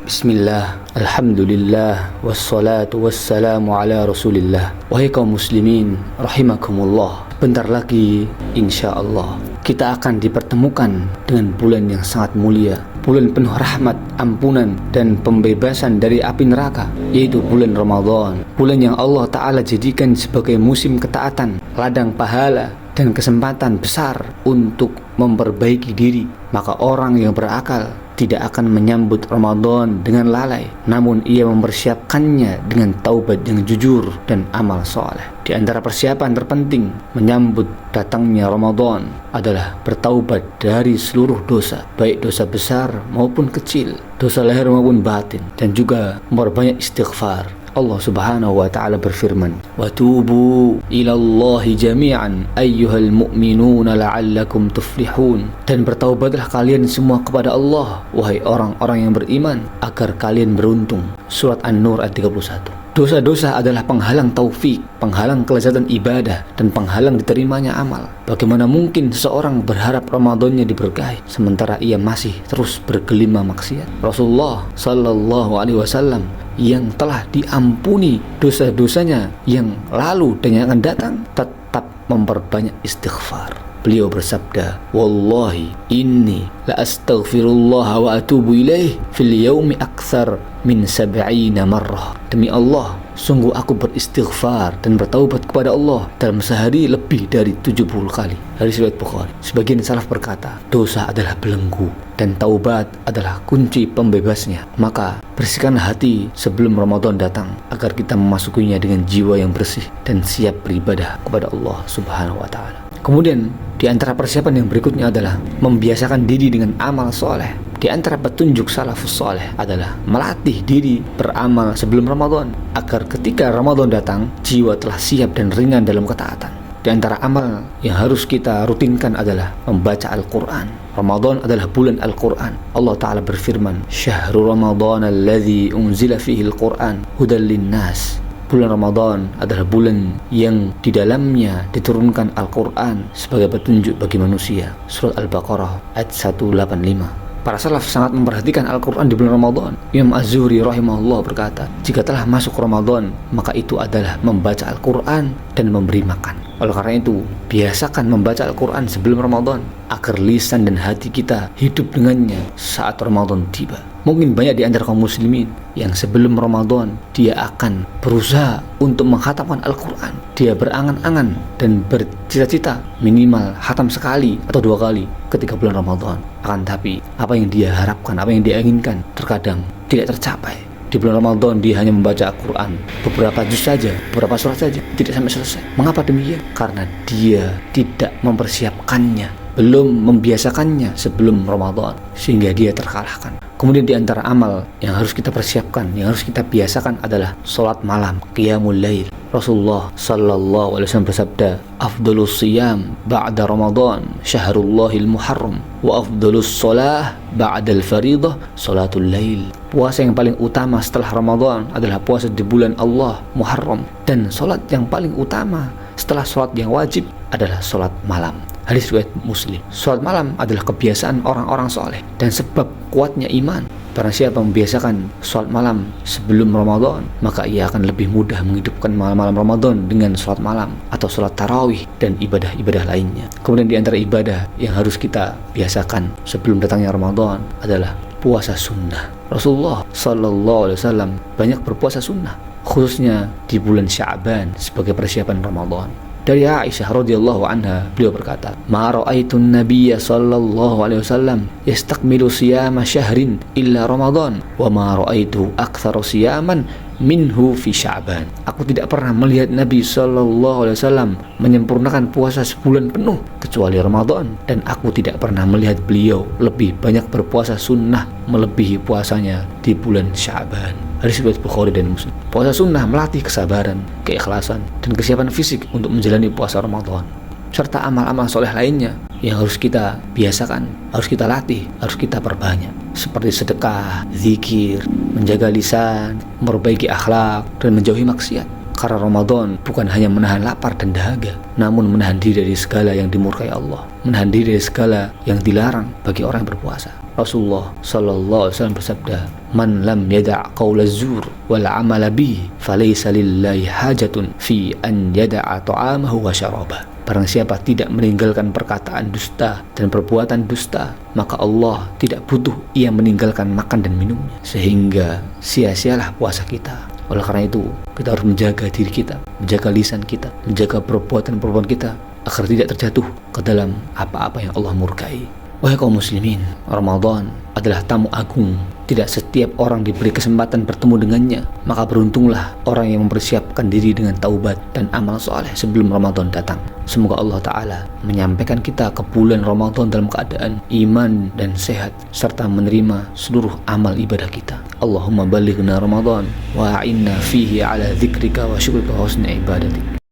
Bismillah, alhamdulillah, wassalatu wassalamu ala rasulillah. Wahai kaum muslimin, rahimakumullah. Bentar lagi, insya Allah, kita akan dipertemukan dengan bulan yang sangat mulia, bulan penuh rahmat, ampunan, dan pembebasan dari api neraka, yaitu bulan Ramadan. Bulan yang Allah Ta'ala jadikan sebagai musim ketaatan, ladang pahala, dan kesempatan besar untuk memperbaiki diri. Maka orang yang berakal tidak akan menyambut Ramadan dengan lalai, namun ia mempersiapkannya dengan taubat yang jujur dan amal soleh. Di antara persiapan terpenting menyambut datangnya Ramadan adalah bertaubat dari seluruh dosa, baik dosa besar maupun kecil, dosa lahir maupun batin, dan juga memperbanyak istighfar. Allah Subhanahu wa ta'ala berfirman, "Wa tubu ilallahi jami'an ayyuhal mu'minuna la'allakum tuflihun." Dan bertaubatlah kalian semua kepada Allah, wahai orang-orang yang beriman, agar kalian beruntung. Surat An-Nur ayat 31. Dosa-dosa adalah penghalang taufik, penghalang kelezatan ibadah, dan penghalang diterimanya amal. Bagaimana mungkin seseorang berharap Ramadannya diberkahi sementara ia masih terus bergelima maksiat? Rasulullah Sallallahu Alaihi Wasallam yang telah diampuni dosa-dosanya yang lalu dan yang akan datang tetap memperbanyak istighfar. Beliau bersabda, "Wallahi inni la astaghfirullah wa atubu ilaih fil yaumi aktsar min 70 marrah." Demi Allah, sungguh aku beristighfar dan bertaubat kepada Allah dalam sehari lebih dari 70 kali. Hadis riwayat Bukhari. Sebagian salaf berkata, dosa adalah belenggu dan taubat adalah kunci pembebasnya. Maka bersihkanlah hati sebelum Ramadan datang agar kita memasukinya dengan jiwa yang bersih dan siap beribadah kepada Allah Subhanahu wa ta'ala. Kemudian di antara persiapan yang berikutnya adalah membiasakan diri dengan amal soleh. Di antara petunjuk salafus soleh adalah melatih diri beramal sebelum Ramadan agar ketika Ramadan datang jiwa telah siap dan ringan dalam ketaatan. Di antara amal yang harus kita rutinkan adalah membaca Al-Quran. Ramadan adalah bulan Al-Quran. Allah Ta'ala berfirman, "Syahrul Ramadan alladzi unzila fihi Al-Quran hudan linnas." Bulan Ramadan adalah bulan yang di dalamnya diturunkan Al-Quran sebagai petunjuk bagi manusia. Surat Al-Baqarah ayat 185. Para salaf sangat memperhatikan Al-Quran di bulan Ramadan. Imam Az-Zuhri rahimahullah berkata, jika telah masuk Ramadan, maka itu adalah membaca Al-Quran dan memberi makan. Oleh karena itu, biasakan membaca Al-Quran sebelum Ramadan agar lisan dan hati kita hidup dengannya saat Ramadan tiba. Mungkin banyak di antara kaum muslimin yang sebelum Ramadan dia akan berusaha untuk menghatamkan Al-Quran. Dia berangan-angan dan bercita-cita minimal hatam sekali atau 2 kali ketika bulan Ramadan. Akan tapi apa yang dia harapkan, apa yang dia inginkan terkadang tidak tercapai. Di bulan Ramadan dia hanya membaca Al-Quran beberapa juz saja, beberapa surat saja, tidak sampai selesai. Mengapa demikian? Karena dia tidak mempersiapkannya, belum membiasakannya sebelum Ramadan, sehingga dia terkalahkan. Kemudian di antara amal yang harus kita persiapkan, yang harus kita biasakan adalah sholat malam, qiyamul lail. Rasulullah Sallallahu Alaihi Wasallam bersabda, "Afdalus siyam ba'da Ramadan syahrullahil muharram wa afdalus sholah ba'dal faridah sholatul lail." Puasa yang paling utama setelah Ramadan adalah puasa di bulan Allah Muharram, dan sholat yang paling utama setelah sholat yang wajib adalah sholat malam. Hadis riwayat Muslim. Sholat malam adalah kebiasaan orang-orang soleh dan sebab kuatnya iman. Barang siapa membiasakan sholat malam sebelum Ramadan, maka ia akan lebih mudah menghidupkan malam-malam Ramadan dengan sholat malam atau sholat tarawih dan ibadah-ibadah lainnya. Kemudian di antara ibadah yang harus kita biasakan sebelum datangnya Ramadan adalah puasa sunnah. Rasulullah Sallallahu Alaihi Wasallam banyak berpuasa sunnah, khususnya di bulan Sya'ban sebagai persiapan Ramadan. Dari Aisyah radhiyallahu anha, beliau berkata, "Ma ra'aitun nabiyya sallallahu alaihi wasallam yastakmilu siyama syahrin illa Ramadan, wa ma ra'aitu aktsara siyaman minhu fi Sya'ban." Aku tidak pernah melihat Nabi sallallahu alaihi wasallam menyempurnakan puasa sebulan penuh kecuali Ramadan, dan aku tidak pernah melihat beliau lebih banyak berpuasa sunnah melebihi puasanya di bulan Sya'ban. Hadis riwayat Bukhari dan Muslim. Puasa sunnah melatih kesabaran, keikhlasan, dan kesiapan fisik untuk menjalani puasa Ramadan, serta amal-amal soleh lainnya yang harus kita biasakan, harus kita latih, harus kita perbanyak, seperti sedekah, zikir, menjaga lisan, memperbaiki akhlak, dan menjauhi maksiat. Karena Ramadan bukan hanya menahan lapar dan dahaga, namun menahan diri dari segala yang dimurkai Allah, menahan diri dari segala yang dilarang bagi orang yang berpuasa. Rasulullah sallallahu alaihi wasallam bersabda, "Man lam yada' qaula zur wal 'amala bihi, falaysa lillahi hajatun fi an yada'a ta'amahu wa syarabah." Barang siapa tidak meninggalkan perkataan dusta dan perbuatan dusta, maka Allah tidak butuh ia meninggalkan makan dan minumnya. Sehingga sia-sialah puasa kita. Oleh karena itu, kita harus menjaga diri kita, menjaga lisan kita, menjaga perbuatan-perbuatan kita, agar tidak terjatuh ke dalam apa-apa yang Allah murkai. Wahai kaum muslimin, Ramadan adalah tamu agung. Tidak setiap orang diberi kesempatan bertemu dengannya. Maka beruntunglah orang yang mempersiapkan diri dengan taubat dan amal soleh sebelum Ramadan datang. Semoga Allah Ta'ala menyampaikan kita ke bulan Ramadan dalam keadaan iman dan sehat, serta menerima seluruh amal ibadah kita. Allahumma balighna Ramadan wa a'inna fihi ala dzikrika wa syukrika wa husni ibadatik.